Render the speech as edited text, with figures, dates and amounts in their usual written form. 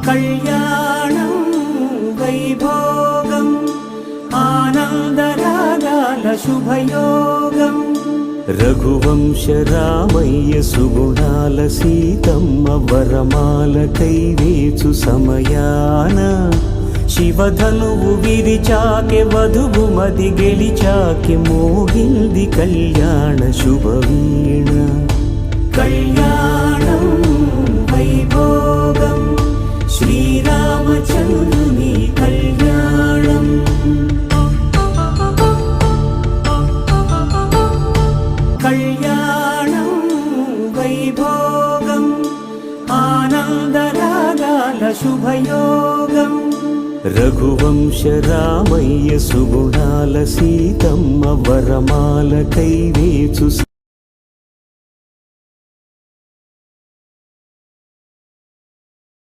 కళ్యాణం వైభోగం ఆనందరాగాల శుభయోగం రఘువంశ రామయ్య సుగుణాల సీతమ్మ వరమాల కైవేచు సమయాన శివధనువు విరిచాకె వధువు మది గెలిచాకె మోగింది కళ్యాణ శుభవీణ కళ్యాణం వైభోగం శ్రీరామచంద్రుని కళ్యాణం కళ్యాణం వైభోగం ఆనందరాగాల శుభయోగం రఘువంశ రామయ్య సుగుణాల సీతమ్మ వరమాల కైవేచు